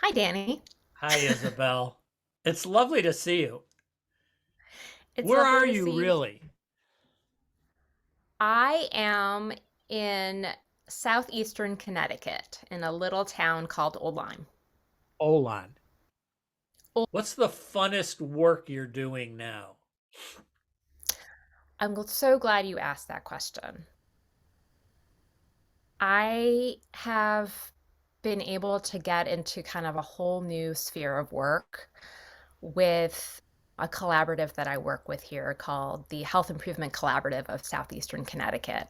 Hi, Danny. Hi, Isabel. It's lovely to see you. It's Where lovely are to you see you. really? I am in southeastern Connecticut in a little town called Old Lyme. Olan. Ol- What's the funnest work you're doing now? I'm so glad you asked that question. I have been able to get into kind of a whole new sphere of work with a collaborative that I work with here called the Health Improvement Collaborative of Southeastern Connecticut.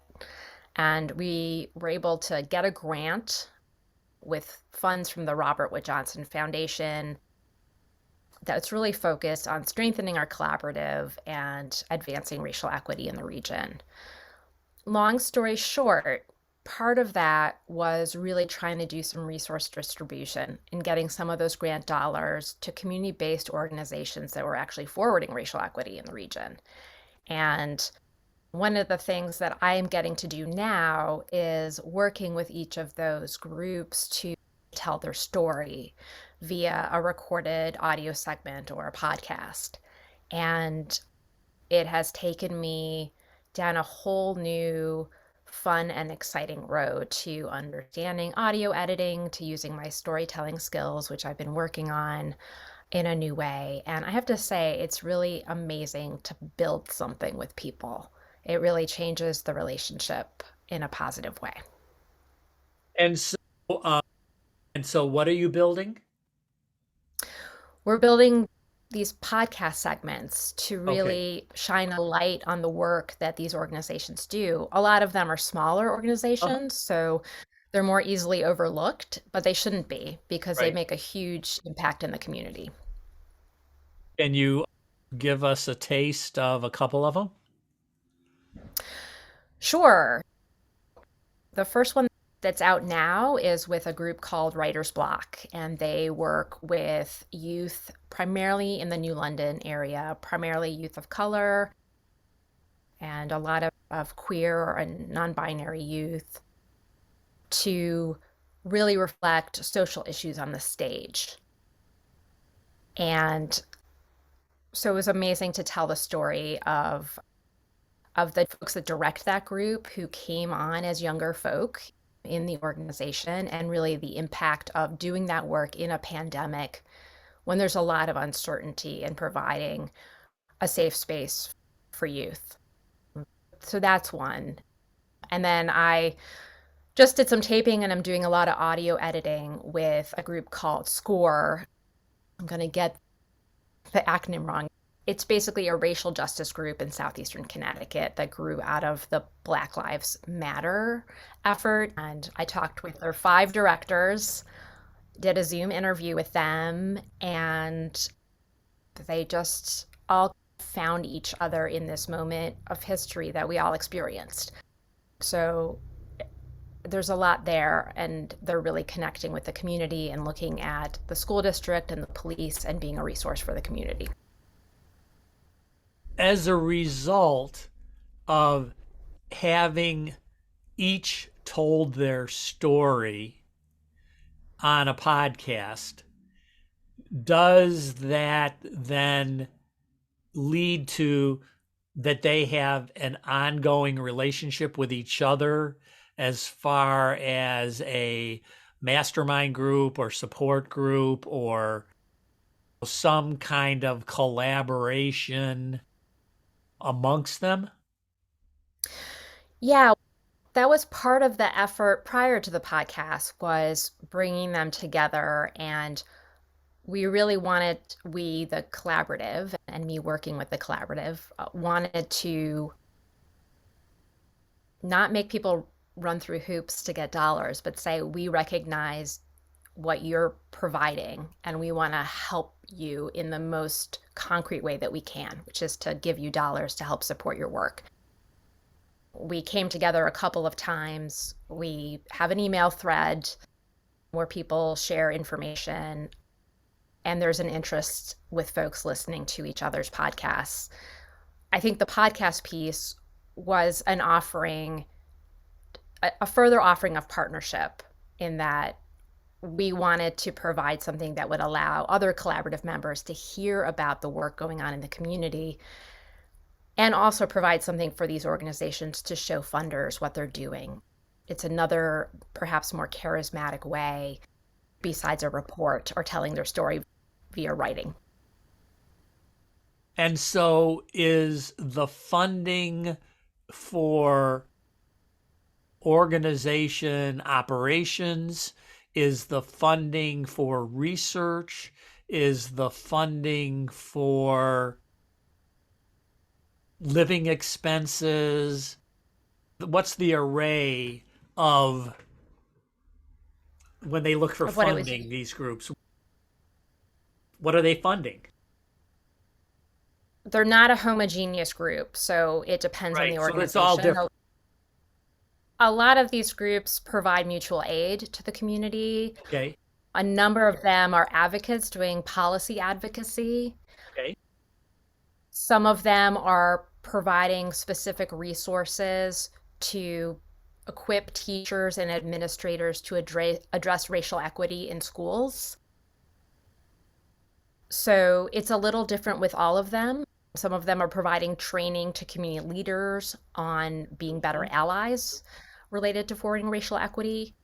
And we were able to get a grant with funds from the Robert Wood Johnson Foundation that's really focused on strengthening our collaborative and advancing racial equity in the region. Long story short, part of that was really trying to do some resource distribution and getting some of those grant dollars to community based organizations that were actually forwarding racial equity in the region. And one of the things that I am getting to do now is working with each of those groups to tell their story via a recorded audio segment or a podcast. And it has taken me down a whole new fun and exciting road to understanding audio editing, to using my storytelling skills, which I've been working on in a new way. And I have to say, it's really amazing to build something with people. It really changes the relationship in a positive way. And so, um, and so, what are you building? We're building these podcast segments to Okay. really shine a light on the work that these organizations do. A lot of them are smaller Uh-huh. organizations, so they're more easily overlooked, but they shouldn't be because they Right. make a huge impact in the community. Can you give us a taste of a couple of them? Sure. The first one that's out now is with a group called Writer's Block, and they work with youth primarily in the New London area, primarily youth of color and a lot of queer and non binary youth to really reflect social issues on the stage. And so it was amazing to tell the story of the folks that direct that group who came on as younger folk in the organization and really the impact of doing that work in a pandemic when there's a lot of uncertainty and providing a safe space for youth. So that's one. And then I just did some taping and I'm doing a lot of audio editing with a group called SCORE. I'm going to get the acronym wrong. It's basically a racial justice group in southeastern Connecticut that grew out of the Black Lives Matter effort. And I talked with their five directors, did a Zoom interview with them, and they just all found each other in this moment of history that we all experienced. So there's a lot there, and they're really connecting with the community and looking at the school district and the police and being a resource for the community. As a result of having each told their story on a podcast, does that then lead to that they have an ongoing relationship with each other as far as a mastermind group or support group or some kind of collaboration amongst them? Yeah, that was part of the effort prior to the podcast was bringing them together, and we really wanted, we the collaborative and me working with the collaborative wanted to not make people run through hoops to get dollars, but say we recognize what you're providing and we want to help you in the most concrete way that we can, which is to give you dollars to help support your work. We came together a couple of times. We have an email thread where people share information, and there's an interest with folks listening to each other's podcasts. I think the podcast piece was an offering, a further offering of partnership in that we wanted to provide something that would allow other collaborative members to hear about the work going on in the community and also provide something for these organizations to show funders what they're doing. It's another, perhaps more charismatic way besides a report or telling their story via writing. And so is the funding for organization operations, is the funding for research, is the funding for living expenses? What's the array of when they look for Of what it was, funding, these groups? What are they funding? they're not a homogeneous group, so it depends on the Right. So it's all organization. different. A lot of these groups provide mutual aid to the community. Okay. A number of them are advocates doing policy advocacy. Okay. Some of them are providing specific resources to equip teachers and administrators to address racial equity in schools. So it's a little different with all of them. Some of them are providing training to community leaders on being better allies related to forwarding racial equity.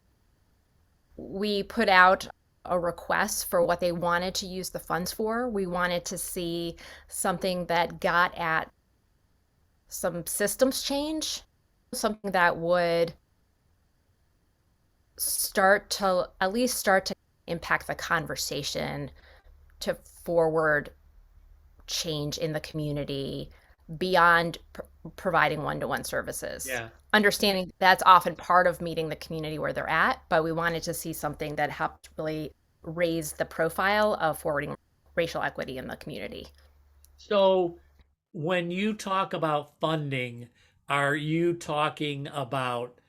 We put out a request for what they wanted to use the funds for. We wanted to see something that got at some systems change, something that would start to impact the conversation to forward change in the community beyond providing one-to-one services. Yeah. Understanding that's often part of meeting the community where they're at, but we wanted to see something that helped really raise the profile of forwarding racial equity in the community. So when you talk about funding, are you talking about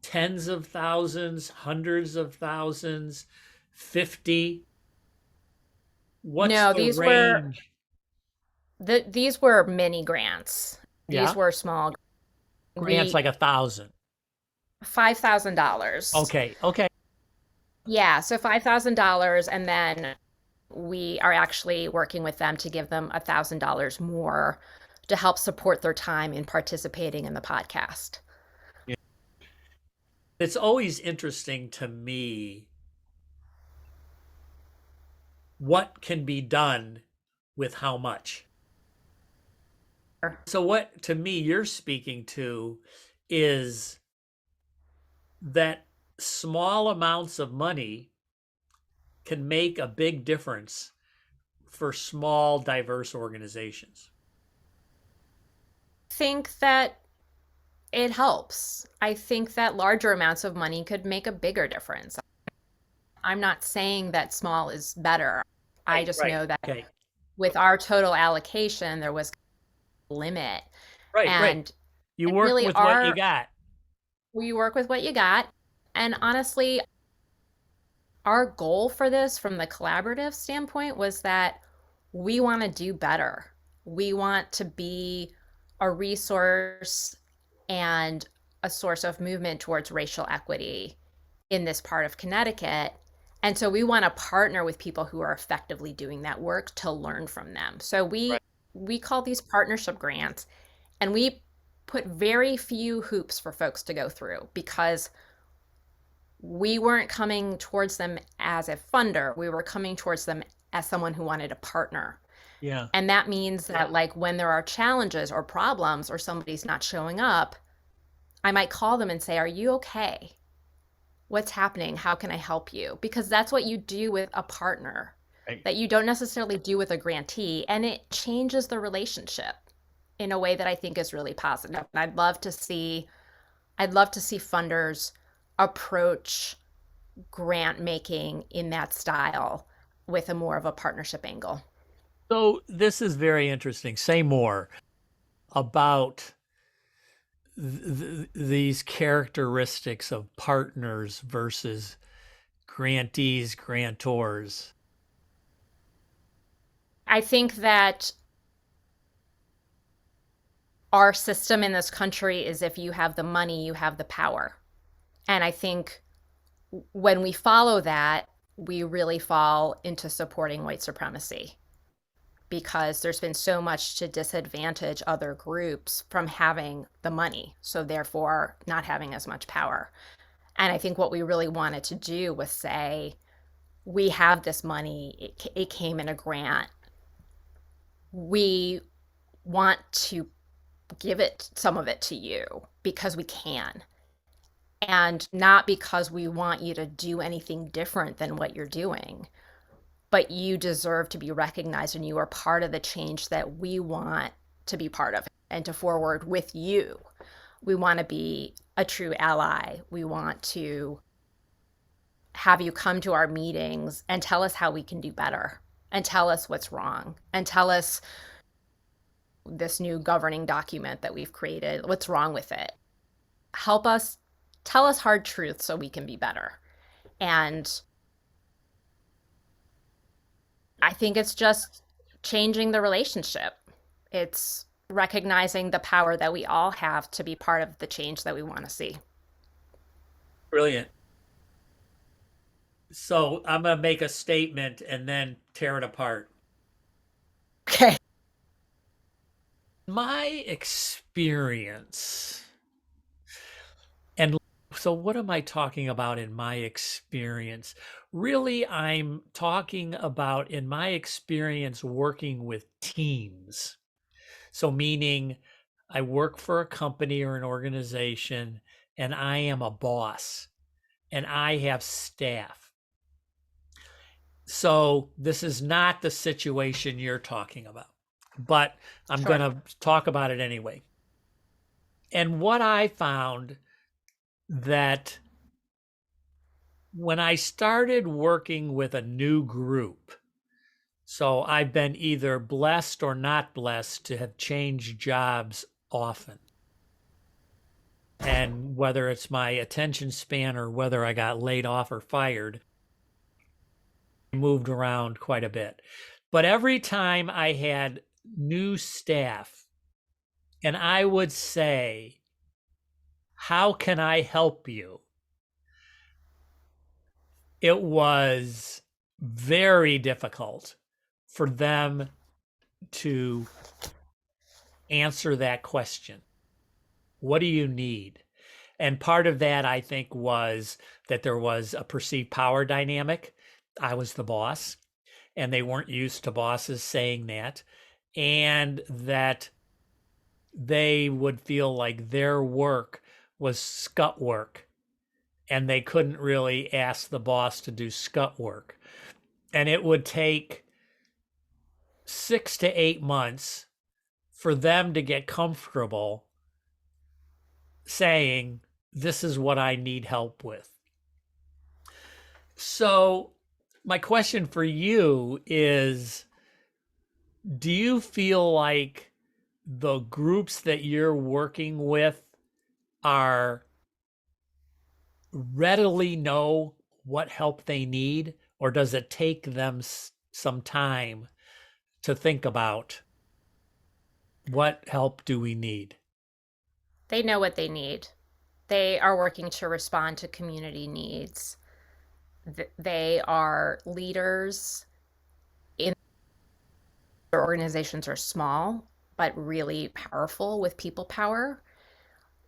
tens of thousands, hundreds of thousands, 50? What's No, the range? these were mini grants. These Yeah. were small. Grants We like 1,000. $5,000. Okay. Okay. Yeah, so $5,000, and then we are actually working with them to give them $1,000 more to help support their time in participating in the podcast. Yeah. It's always interesting to me what can be done with how much. So what to me you're speaking to is that small amounts of money can make a big difference for small, diverse organizations. I think that it helps. I think that larger amounts of money could make a bigger difference. I'm not saying that small is better. I Right, just right. know that Okay. with our total allocation, there was a limit. Right, right. And You and work really with what you our got. we work with what you got. And honestly, our goal for this from the collaborative standpoint was that we want to do better. We want to be a resource and a source of movement towards racial equity in this part of Connecticut. And so we want to partner with people who are effectively doing that work to learn from them. So Right. we call these partnership grants, and we put very few hoops for folks to go through because we weren't coming towards them as a funder. We were coming towards them as someone who wanted to partner. Yeah. And that means that, like, when there are challenges or problems or somebody's not showing up, I might call them and say, "Are you okay? What's happening? How can I help you?" Because that's what you do with a partner Right. that you don't necessarily do with a grantee. And it changes the relationship in a way that I think is really positive. And I'd love to see funders approach grant making in that style with a more of a partnership angle. So this is very interesting. Say more about these characteristics of partners versus grantees, grantors. I think that our system in this country is if you have the money, you have the power. And I think when we follow that, we really fall into supporting white supremacy because there's been so much to disadvantage other groups from having the money, so therefore not having as much power. And I think what we really wanted to do was say, we have this money, it came in a grant. We want to give it, some of it to you because we can, and not because we want you to do anything different than what you're doing, but you deserve to be recognized and you are part of the change that we want to be part of and to forward with you. We want to be a true ally. We want to have you come to our meetings and tell us how we can do better and tell us what's wrong and tell us this new governing document that we've created, what's wrong with it. Help us, tell us hard truths so we can be better. And I think it's just changing the relationship. It's recognizing the power that we all have to be part of the change that we want to see. Brilliant. So I'm going to make a statement and then tear it apart. Okay. My experience, and so what am I talking about in my experience? Really, I'm talking about in my experience working with teams. So, meaning I work for a company or an organization and I am a boss and I have staff. So, this is not the situation you're talking about, but I'm going Sure. to talk about it anyway. And what I found that when I started working with a new group, so I've been either blessed or not blessed to have changed jobs often. And whether it's my attention span or whether I got laid off or fired, I moved around quite a bit. But every time I had new staff and I would say, how can I help you? It was very difficult for them to answer that question. What do you need? And part of that, I think, was that there was a perceived power dynamic. I was the boss, and they weren't used to bosses saying that. And that they would feel like their work was scut work, and they couldn't really ask the boss to do scut work. And it would take 6 to 8 months for them to get comfortable saying, this is what I need help with. So, my question for you is, do you feel like the groups that you're working with are readily know what help they need, or does it take them some time to think about what help do we need? They know what they need. They are working to respond to community needs. They are leaders in their organizations are small, but really powerful with people power.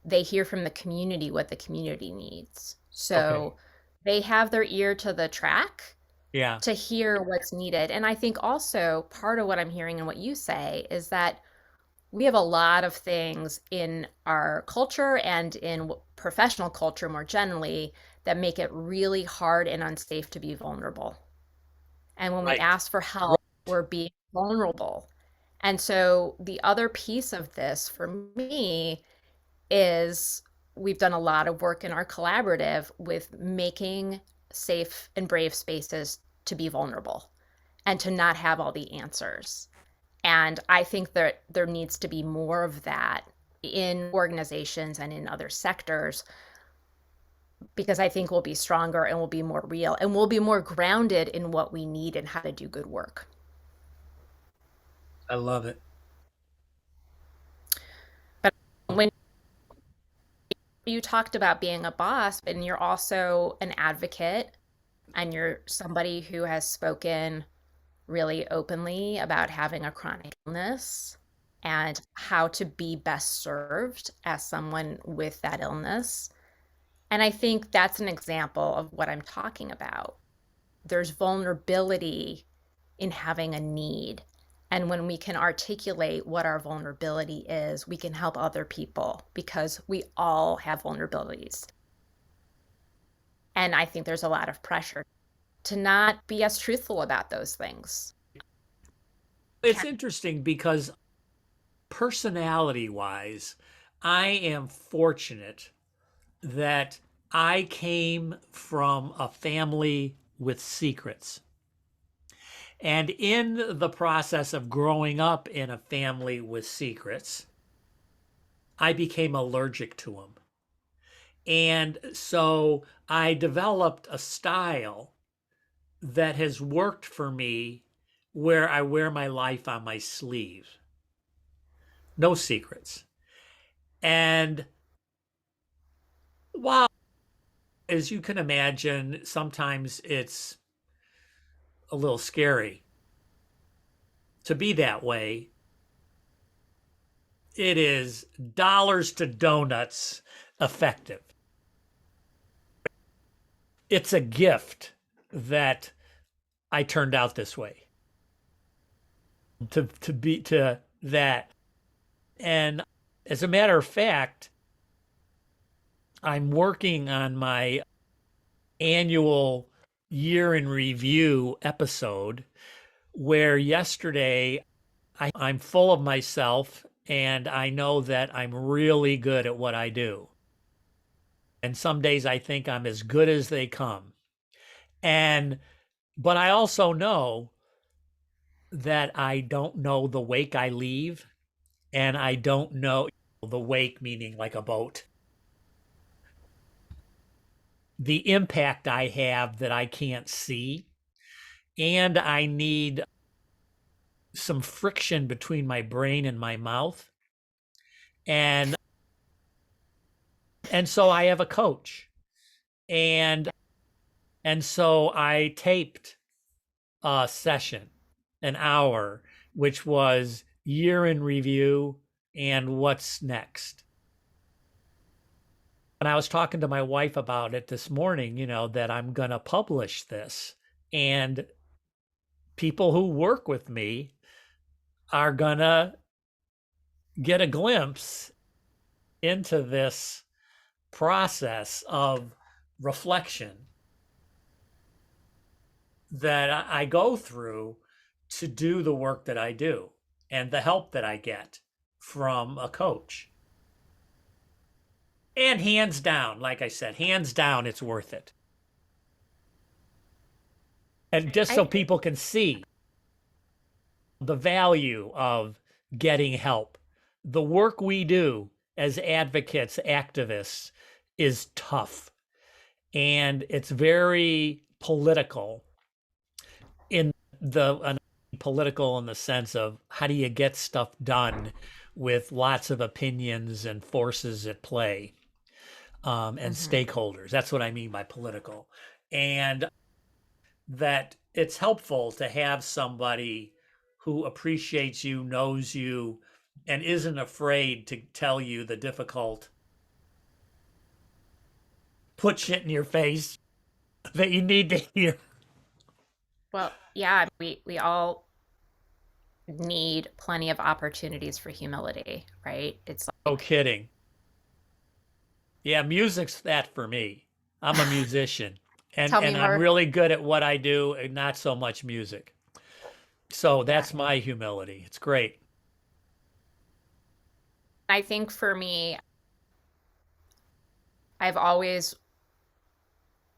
They hear from the community what the community needs. Okay. So they have their ear to the track Yeah. to hear what's needed. And I think also part of what I'm hearing and what you say is that we have a lot of things in our culture and in professional culture more generally that make it really hard and unsafe to be vulnerable. And when we Right. ask for help, we're being vulnerable. And so the other piece of this for me is we've done a lot of work in our collaborative with making safe and brave spaces to be vulnerable and to not have all the answers. And I think that there needs to be more of that in organizations and in other sectors because I think we'll be stronger and we'll be more real and we'll be more grounded in what we need and how to do good work. I love it. But when You talked about being a boss, and you're also an advocate, and you're somebody who has spoken really openly about having a chronic illness and how to be best served as someone with that illness. And I think that's an example of what I'm talking about. There's vulnerability in having a need. And when we can articulate what our vulnerability is, we can help other people because we all have vulnerabilities. And I think there's a lot of pressure to not be as truthful about those things. It's interesting because personality wise, I am fortunate that I came from a family with secrets. And in the process of growing up in a family with secrets, I became allergic to them. And so I developed a style that has worked for me where I wear my life on my sleeve. No secrets. And while, as you can imagine, sometimes it's a little scary to be that way, it is dollars to donuts effective. It's a gift that I turned out this way to be to that. And as a matter of fact, I'm working on my annual year in review episode where yesterday I'm full of myself and I know that I'm really good at what I do. And some days I think I'm as good as they come. And but I also know that I don't know the wake I leave and I don't know the wake meaning like a boat. The impact I have that I can't see and I need some friction between my brain and my mouth. And so I have a coach. And so I taped a session, an hour, which was year in review and what's next. And I was talking to my wife about it this morning, that I'm going to publish this. And people who work with me are going to get a glimpse into this process of reflection that I go through to do the work that I do and the help that I get from a coach. And hands down, like I said, hands down, it's worth it. And just so I people can see the value of getting help, the work we do as advocates, activists is tough and it's very political in the political in the sense of how do you get stuff done with lots of opinions and forces at play, and Mhm. stakeholders. That's what I mean by political. And that it's helpful to have somebody who appreciates you, knows you, and isn't afraid to tell you the difficult, put shit in your face that you need to hear. Well, yeah, we all need plenty of opportunities for humility, right? It's No like, kidding. Yeah, music's that for me. I'm a musician and tell me I'm more. really good at what I do and not so much music. So Yeah. that's my humility. It's great. I think for me, I've always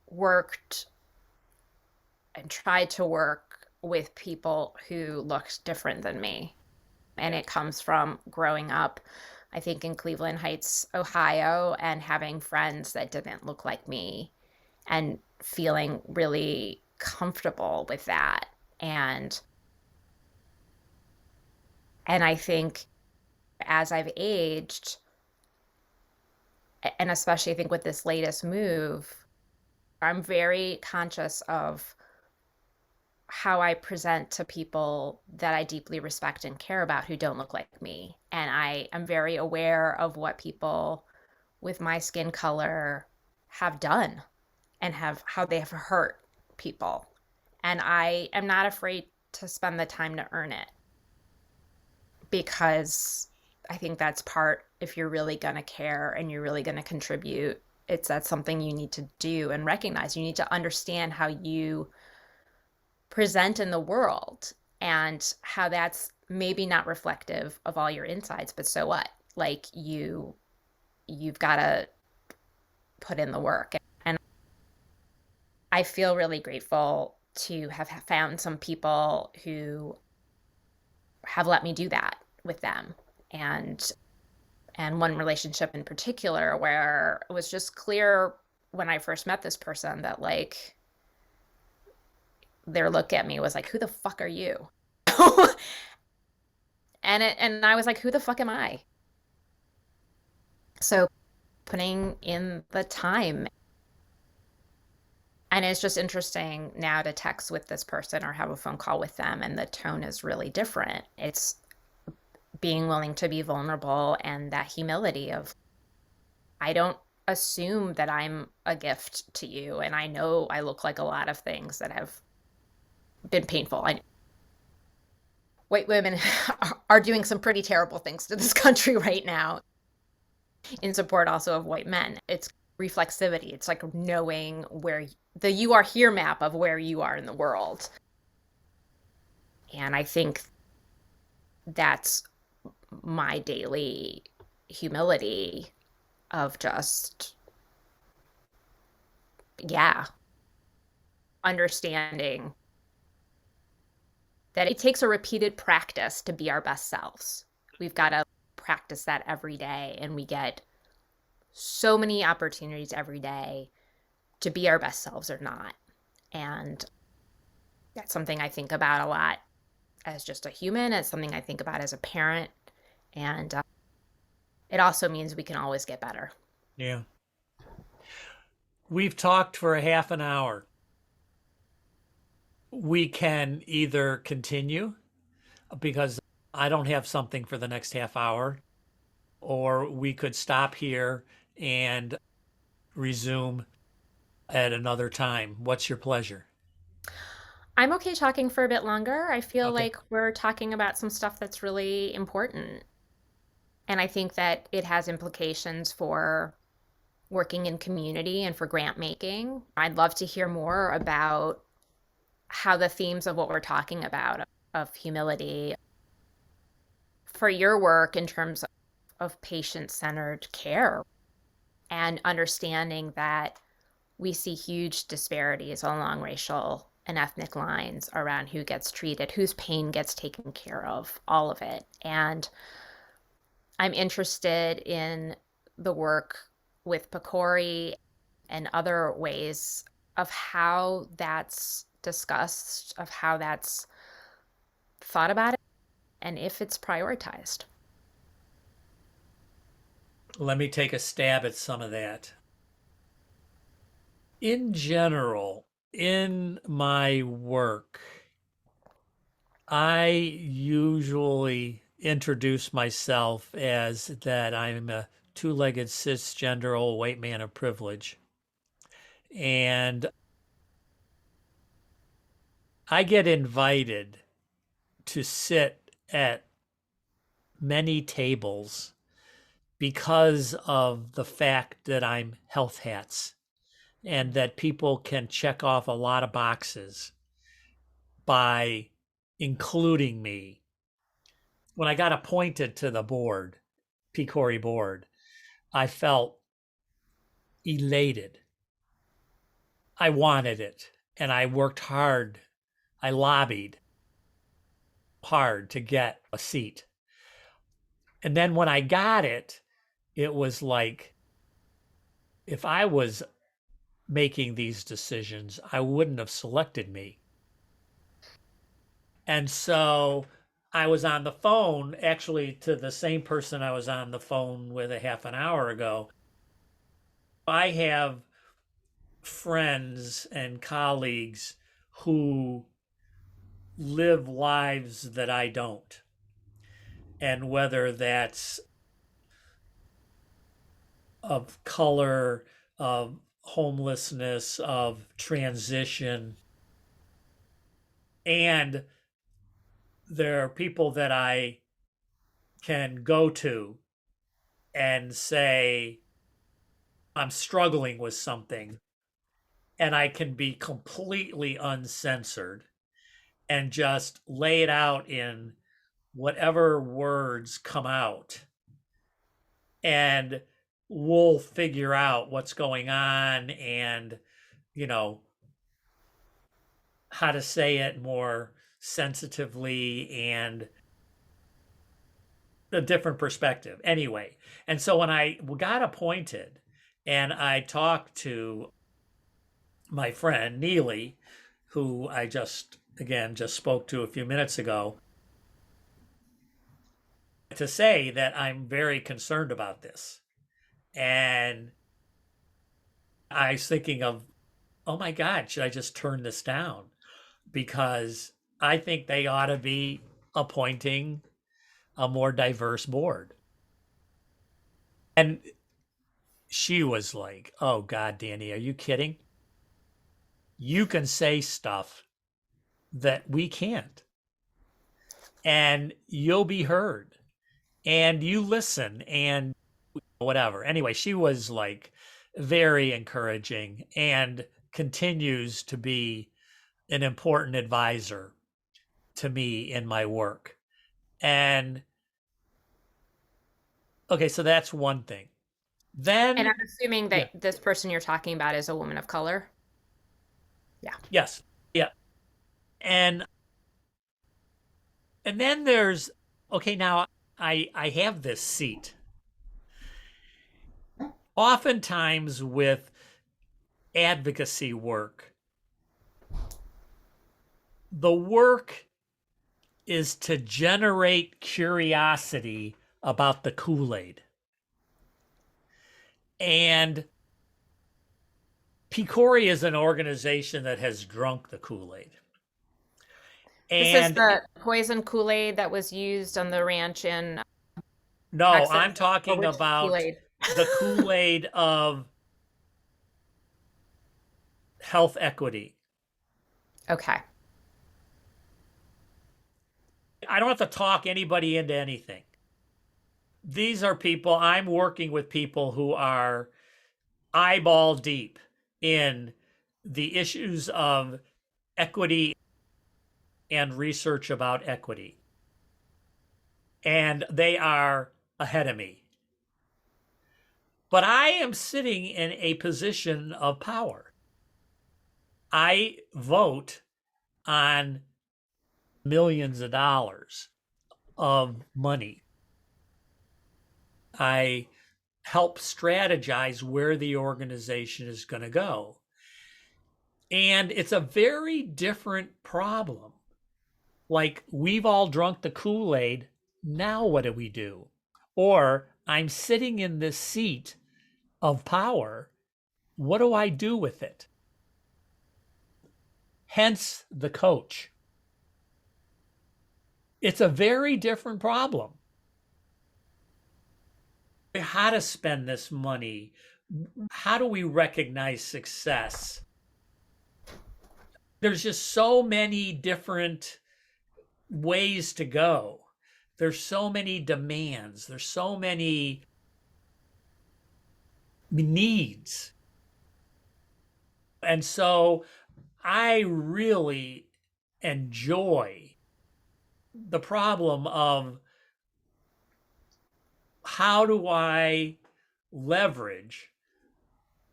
worked and tried to work with people who looked different than me. And it comes from growing up, I think, in Cleveland Heights, Ohio, and having friends that didn't look like me and feeling really comfortable with that. And I think as I've aged, And especially I think with this latest move, I'm very conscious of how I present to people that I deeply respect and care about who don't look like me. And I am very aware of what people with my skin color have done and have how they have hurt people. And I am not afraid to spend the time to earn it because I think that's part, if you're really going to care and you're really going to contribute, that's something you need to do and recognize. You need to understand how you present in the world and how that's maybe not reflective of all your insides, but so what? Like you've got to put in the work. And I feel really grateful to have found some people who have let me do that with them. And one relationship in particular where it was just clear when I first met this person that like their look at me was like, who the fuck are you? And I was like, who the fuck am I? So putting in the time. And it's just interesting now to text with this person or have a phone call with them, and the tone is really different. It's being willing to be vulnerable and that humility of, I don't assume that I'm a gift to you. And I know I look like a lot of things that have been painful. White women are doing some pretty terrible things to this country right now in support also of white men. It's reflexivity. It's like knowing where the you are here map of where you are in the world. And I think that's my daily humility of just, yeah, understanding that it takes a repeated practice to be our best selves. We've got to practice that every day, and we get so many opportunities every day to be our best selves or not. And that's something I think about a lot as just a human. It's something I think about as a parent. And it also means we can always get better. Yeah. We've talked for a half an hour. We can either continue because I don't have something for the next half hour, or we could stop here and resume at another time. What's your pleasure? I'm okay talking for a bit longer. I feel Okay. like we're talking about some stuff that's really important. And I think that it has implications for working in community and for grant making. I'd love to hear more about how the themes of what we're talking about of humility for your work in terms of patient-centered care and understanding that we see huge disparities along racial and ethnic lines around who gets treated, whose pain gets taken care of, all of it. And I'm interested in the work with PCORI and other ways of how that's discussed, of how that's thought about it, and if it's prioritized. Let me take a stab at some of that. In general, in my work, I usually introduce myself as that I'm a two-legged cisgender old white man of privilege. And I get invited to sit at many tables because of the fact that I'm health hats and that people can check off a lot of boxes by including me. When I got appointed to the board, PCORI board, I felt elated. I wanted it and I worked hard. I lobbied hard to get a seat. And then when I got it, it was like if I was making these decisions, I wouldn't have selected me. And so I was on the phone actually to the same person I was on the phone with a half an hour ago. I have friends and colleagues who live lives that I don't. And whether that's of color, of homelessness, of transition, and there are people that I can go to and say, I'm struggling with something, and I can be completely uncensored and just lay it out in whatever words come out, and we'll figure out what's going on and, you know, how to say it more sensitively and a different perspective. Anyway, and so when I got appointed and I talked to my friend Neely, who I just spoke to a few minutes ago, to say that I'm very concerned about this. And I was thinking of, oh my God, should I just turn this down? Because I think they ought to be appointing a more diverse board. And she was like, oh God, Danny, are you kidding? You can say stuff that we can't, and you'll be heard, and you listen, and whatever. Anyway, she was like very encouraging and continues to be an important advisor to me in my work. And okay, so that's one thing. And Then, I'm assuming yeah, that this person you're talking about is a woman of color. Yeah. yes, yeah. And then there's, okay, now I have this seat. Oftentimes with advocacy work, the work is to generate curiosity about the Kool-Aid. And Picori is an organization that has drunk the Kool-Aid. This is And the poison Kool-Aid that was used on the ranch in no, I'm Texas, or talking which about Kool-Aid? the Kool-Aid of health equity. Okay. I don't have to talk anybody into anything. These are people, I'm working with people who are eyeball deep in the issues of equity and research about equity. And they are ahead of me. But I am sitting in a position of power. I vote on millions of dollars of money. I help strategize where the organization is going to go. And it's a very different problem. Like, we've all drunk the Kool-Aid. Now what do we do? Or I'm sitting in this seat of power. What do I do with it? Hence the coach. It's a very different problem. How to spend this money? How do we recognize success? There's just so many different ways to go. There's so many demands. There's so many needs. And so I really enjoy the problem of how do I leverage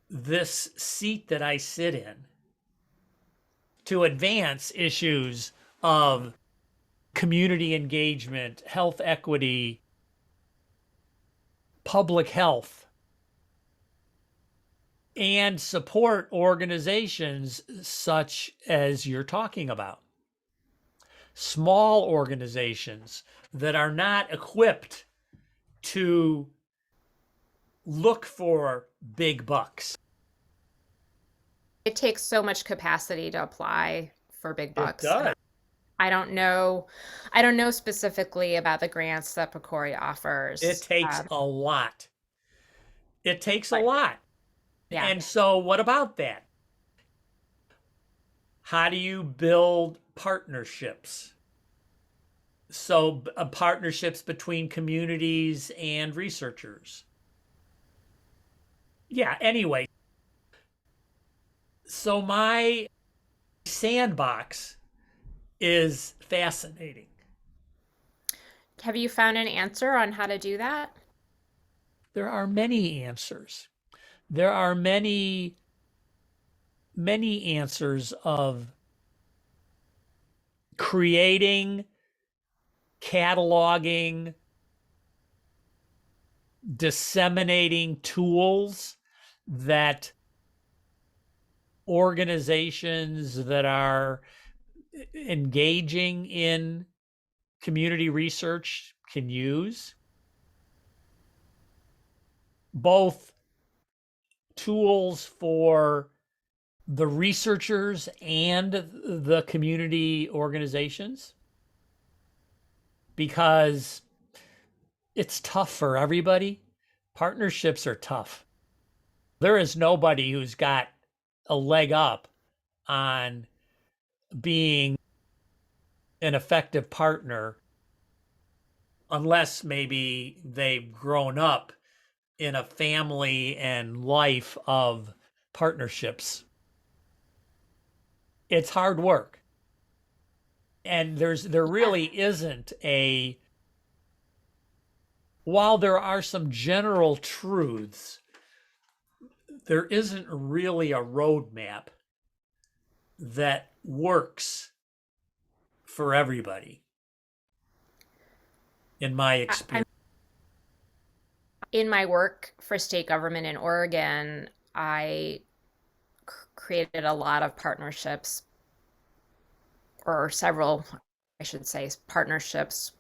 this seat that I sit in to advance issues of community engagement, health equity, public health, and support organizations such as you're talking about. Small organizations that are not equipped to look for big bucks. It takes so much capacity to apply for big It bucks. And does. I don't know, I don't know specifically about the grants that Picori It offers. takes a lot. It takes a But lot. yeah. And so, what about that? How do you build partnerships? So, partnerships between communities and researchers. Yeah, anyway, so my sandbox is fascinating. Have you found an answer on how to do that? There are many answers. There are many answers of creating, cataloging, disseminating tools that organizations that are engaging in community research can use, both tools for the researchers and the community organizations, because it's tough for everybody. Partnerships are tough. There is nobody who's got a leg up on being an effective partner unless maybe they've grown up in a family and life of partnerships. It's hard work. And there Yeah. really isn't a, while there are some general truths, there isn't really a roadmap that works for everybody, in my I'm experience. in my work for state government in Oregon, I created a lot of partnerships, or several, I should say, partnerships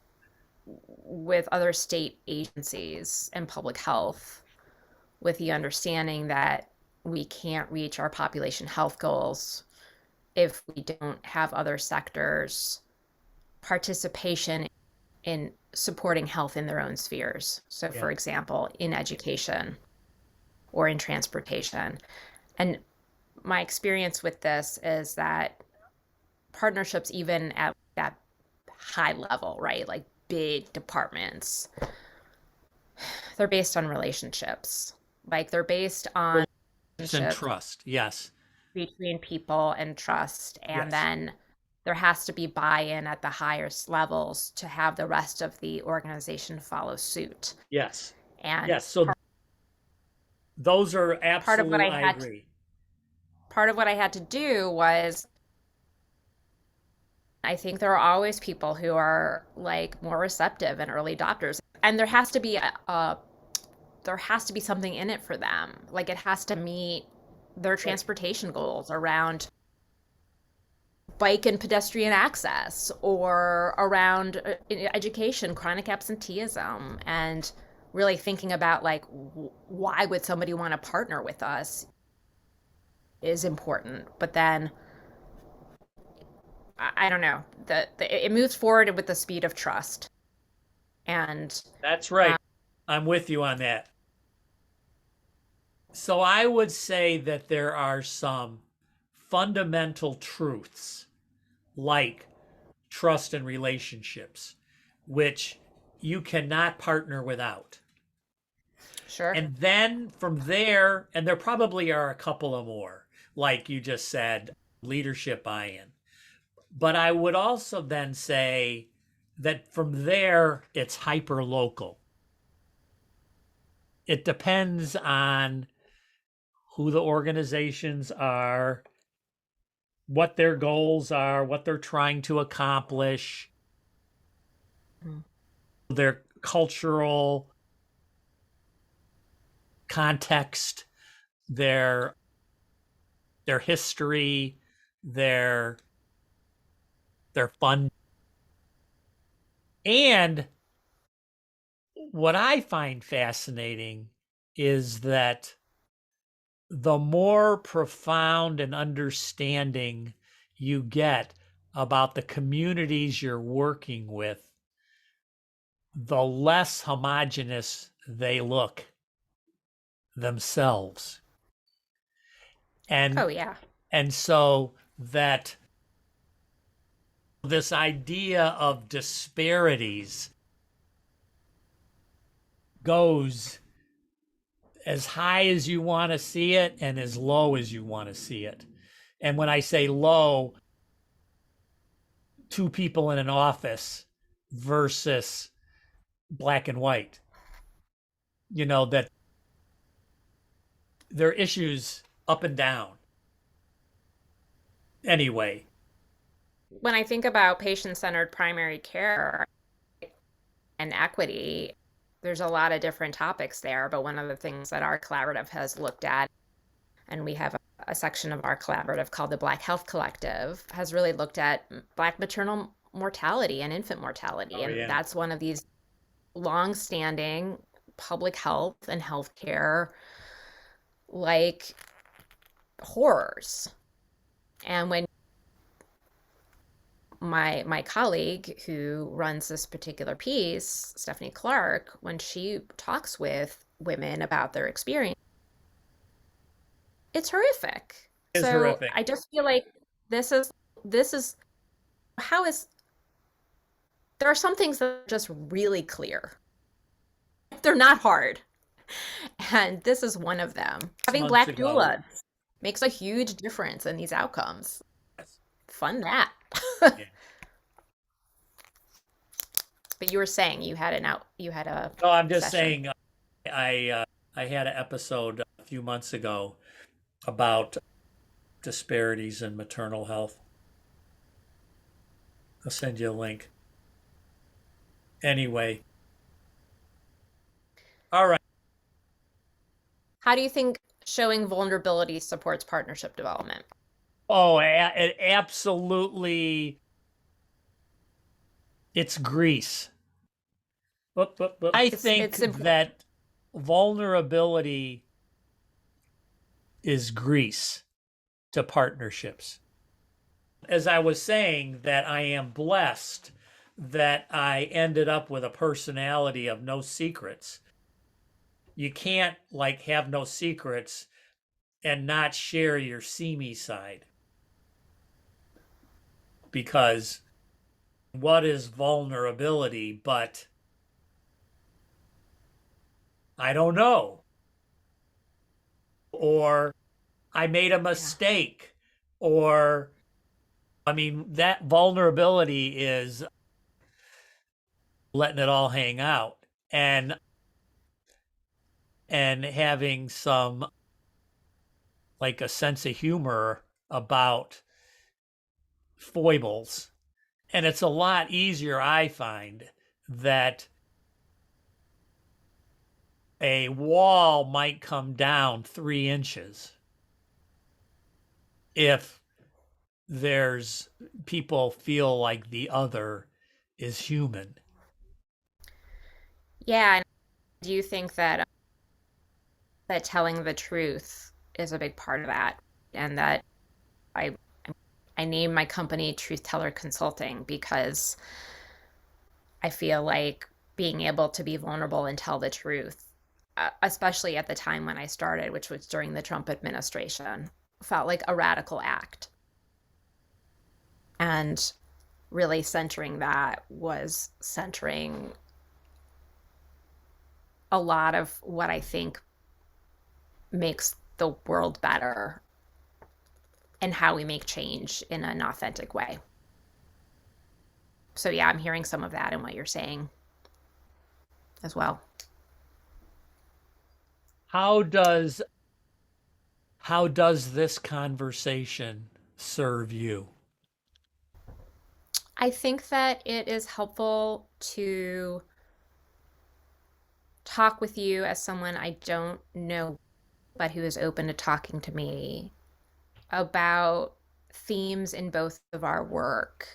with other state agencies and public health, with the understanding that we can't reach our population health goals if we don't have other sectors participation in supporting health in their own spheres. So, Yeah. for example, in education or in transportation. And my experience with this is that partnerships, even at that high level, right, like big departments, they're based on relationships. Like they're based on Relationships and relationships trust. Yes. between people and trust. And Yes. then there has to be buy in at the highest levels to have the rest of the organization follow suit. Yes. And Yes. So those are part of what absolute, I I had agree. part of what I had to do was, I think there are always people who are like more receptive and early adopters, and there has to be something in it for them. Like it has to meet their Right. transportation goals around bike and pedestrian access, or around education, chronic absenteeism, and really thinking about like why would somebody want to partner with us is important. But then I don't know, it moves forward with the speed of trust. And That's right. I'm with you on that. So I would say that there are some fundamental truths like trust and relationships, which you cannot partner without. sure. And then from there, and there probably are a couple of more, like you just said, leadership buy in. But I would also then say that from there, it's hyper local. It depends on who the organizations are, what their goals are, what they're trying to accomplish, Mhm. their cultural context, their history, their fun. And what I find fascinating is that the more profound and understanding you get about the communities you're working with, the less homogenous they look themselves. Oh, And yeah. and so that this idea of disparities goes as high as you want to see it and as low as you want to see it. And when I say low, two people in an office versus black and white, that there are issues up and down. Anyway, When I think about patient-centered primary care and equity, there's a lot of different topics there, but one of the things that our collaborative has looked at, and we have a section of our collaborative called the Black Health Collective, has really looked at Black maternal mortality and infant mortality. oh And yeah, that's one of these long-standing public health and healthcare like horrors. And when my colleague who runs this particular piece, Stephanie Clark, when she talks with women about their experience, it's horrific. it's So horrific. I just feel like this is how is there are some things that are just really clear. They're not hard. And this is one of them. Having Months black ago. doulas makes a huge difference in these outcomes. Fun that. Yeah. But you were saying you had a No, I'm just session. saying I had an episode a few months ago about disparities in maternal health. I'll send you a link. Anyway, all right. How do you think showing vulnerability supports partnership development? Oh, it absolutely, it's grease. I think It's important. that vulnerability is grease to partnerships. As I was saying, that I am blessed that I ended up with a personality of no secrets. You can't like have no secrets and not share your seamy side, because what is vulnerability but I don't know, or I made a Yeah. mistake, or I mean, that vulnerability is letting it all hang out and having some like a sense of humor about foibles. And it's a lot easier, I find, that a wall might come down 3 inches if there's people feel like the other is human. Yeah, and do you think that that telling the truth is a big part of that and that I I named my company Truth Teller Consulting because I feel like being able to be vulnerable and tell the truth, especially at the time when I started, which was during the Trump administration, felt like a radical act. And really centering that was centering a lot of what I think makes the world better and how we make change in an authentic way. So, yeah, I'm hearing some of that in what you're saying as well. How does this conversation serve you? I think that it is helpful to talk with you as someone I don't know, but who is open to talking to me about themes in both of our work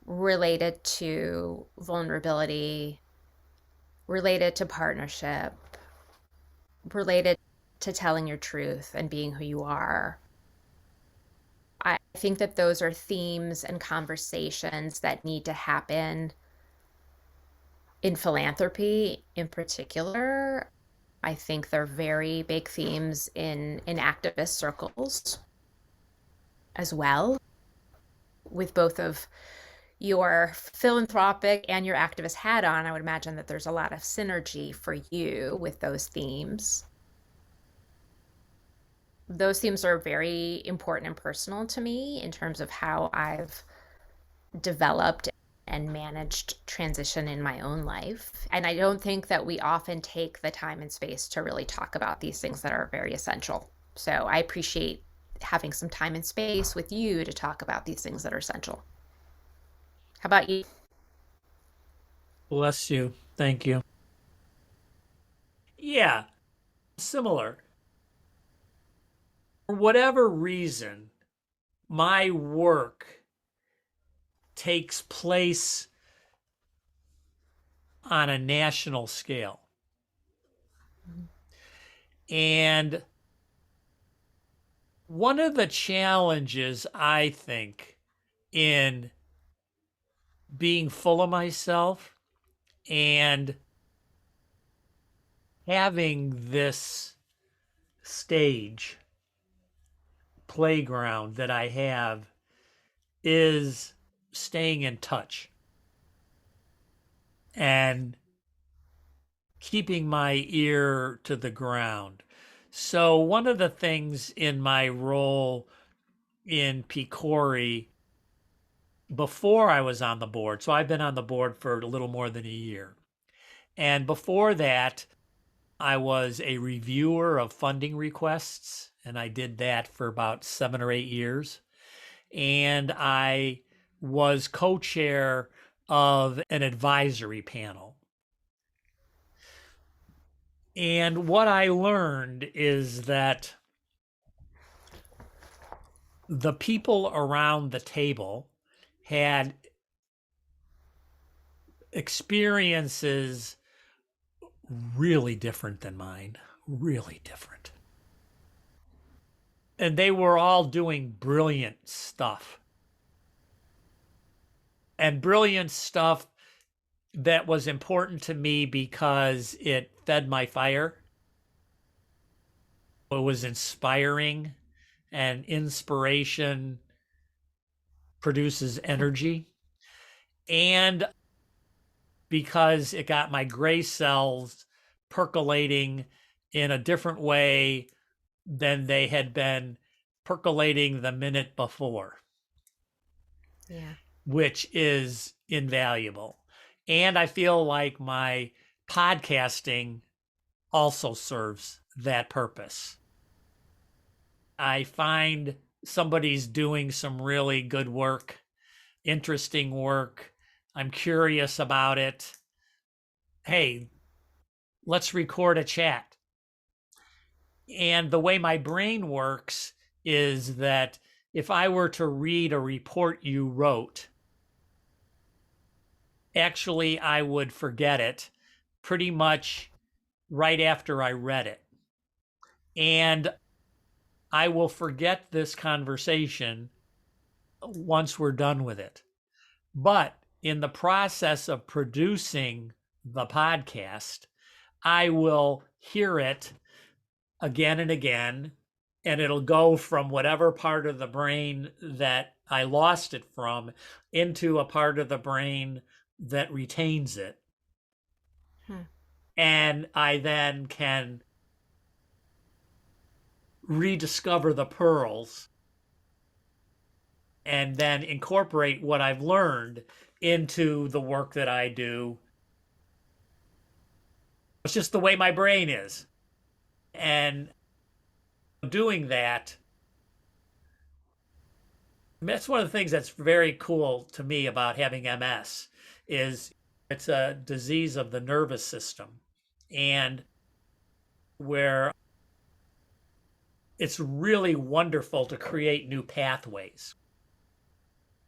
related to vulnerability, related to partnership, related to telling your truth and being who you are. I think that those are themes and conversations that need to happen in philanthropy in particular. I think they're very big themes in activist circles as well, with both of your philanthropic and your activist hat on. I would imagine that there's a lot of synergy for you with those themes. Those themes are very important and personal to me in terms of how I've developed and managed transition in my own life. And I don't think that we often take the time and space to really talk about these things that are very essential. So I appreciate having some time and space with you to talk about these things that are essential. How about you? Bless you. Thank you. Yeah, similar. For whatever reason, my work takes place on a national scale. And one of the challenges, I think, in being full of myself and having this stage playground that I have is staying in touch and keeping my ear to the ground. So, one of the things in my role in Picori before I was on the board, so I've been on the board for a little more than a year. And before that, I was a reviewer of funding requests, and I did that for about 7 or 8 years. And I was co chair of an advisory panel. And what I learned is that the people around the table had experiences really different than mine, really different. And they were all doing brilliant stuff. And brilliant stuff that was important to me because it fed my fire. It was inspiring, and inspiration produces energy. And because it got my gray cells percolating in a different way than they had been percolating the minute before, Yeah. which is invaluable. And I feel like my podcasting also serves that purpose. I find somebody's doing some really good work, interesting work. I'm curious about it. Hey, let's record a chat. And the way my brain works is that if I were to read a report you wrote, actually, I would forget it pretty much right after I read it. And I will forget this conversation once we're done with it. But in the process of producing the podcast, I will hear it again and again, and it'll go from whatever part of the brain that I lost it from into a part of the brain that retains it. Hmm. And I then can rediscover the pearls and then incorporate what I've learned into the work that I do. It's just the way my brain is. And doing that, that's one of the things that's very cool to me about having MS is it's a disease of the nervous system, and where it's really wonderful to create new pathways.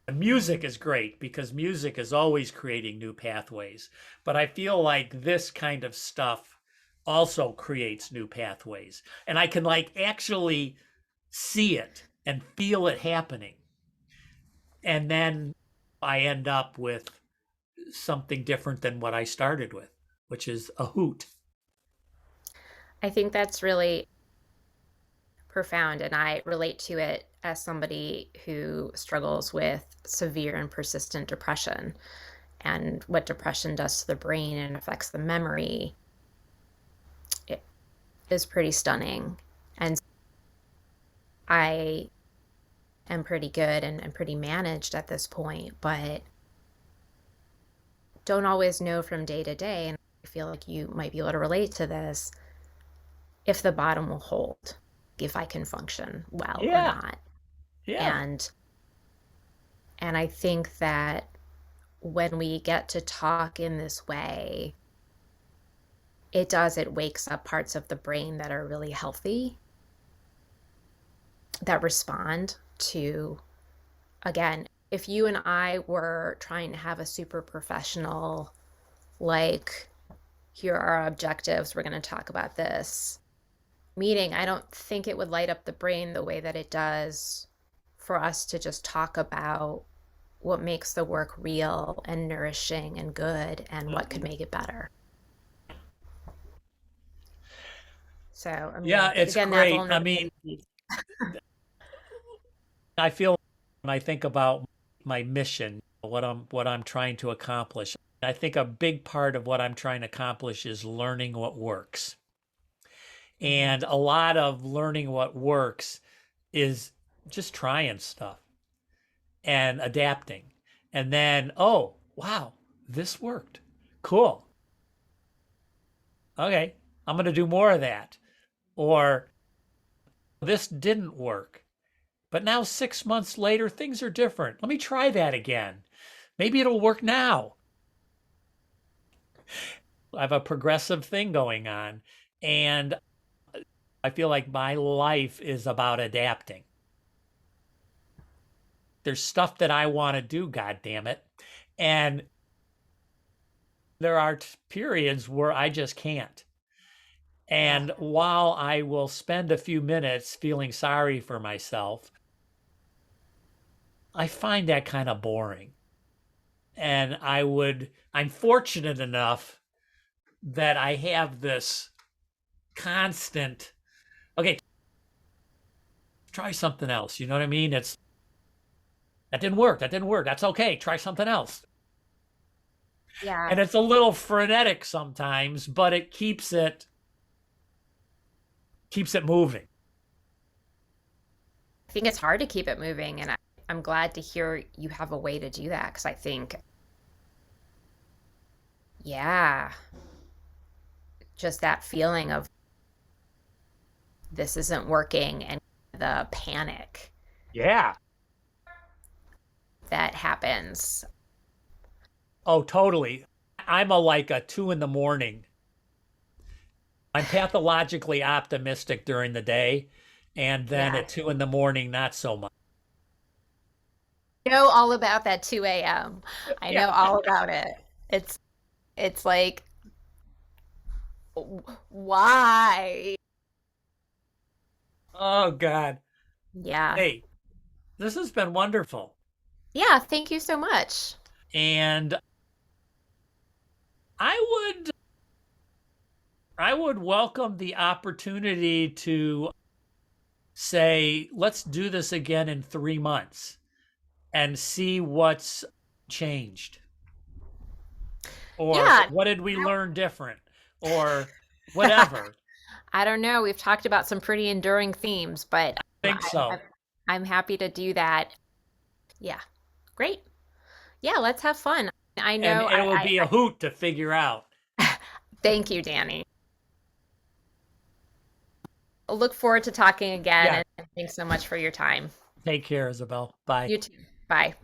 And music is great because music is always creating new pathways, but I feel like this kind of stuff also creates new pathways. And I can like actually see it and feel it happening. And then I end up with something different than what I started with, which is a hoot. I think that's really profound, and I relate to it as somebody who struggles with severe and persistent depression and what depression does to the brain and affects the memory. It is pretty stunning. And I am pretty good and pretty managed at this point, but don't always know from day to day. And I feel like you might be able to relate to this, if the bottom will hold, if I can function well or Yeah. not. Yeah. And I think that when we get to talk in this way, it wakes up parts of the brain that are really healthy, that respond to, again, if you and I were trying to have a super professional, like, here are our objectives, we're going to talk about this meeting, I don't think it would light up the brain the way that it does for us to just talk about what makes the work real and nourishing and good and what could Mhm. make it better. So, I Yeah, mean, it's again, that great. I mean, vulnerability. I feel when I think about my mission, what I'm trying to accomplish. I think a big part of what I'm trying to accomplish is learning what works. Mhm. And a lot of learning what works is just trying stuff and adapting. And then, oh, wow, this worked. Cool. Okay, I'm going to do more of that. Or this didn't work. But now, 6 months later, things are different. Let me try that again. Maybe it'll work now. I have a progressive thing going on. And I feel like my life is about adapting. There's stuff that I want to do, God damn it. And there are periods where I just can't. Yeah. And while I will spend a few minutes feeling sorry for myself, I find that kind of boring. And I'm fortunate enough that I have this constant, okay, try something else. You know what I mean? It's that didn't work. That didn't work. That's okay. Try something else. Yeah. And it's a little frenetic sometimes, but it keeps it moving. I think it's hard to keep it moving. And I'm glad to hear you have a way to do that because I think, yeah, just that feeling of this isn't working and the panic Yeah. that happens. Oh, totally. I'm a like a 2 in the morning. I'm pathologically optimistic during the day, and then Yeah. at 2 in the morning, not so much. I know all about that 2 a.m. I Yeah. know all about it. It's like, why? Oh God. Yeah. Hey, this has been wonderful. Yeah, thank you so much. And I would I would welcome the opportunity to say, let's do this again in 3 months and see what's changed. Or Yeah, what did we learn different? Or whatever. I don't know. We've talked about some pretty enduring themes, but Think so. I'm happy to do that. Yeah, great. Yeah, let's have fun. I And know it will be a hoot to figure out. thank you, Danny. I look forward to talking again, Yeah. and thanks so much for your time. Take care, Isabel. Bye. You too. Bye.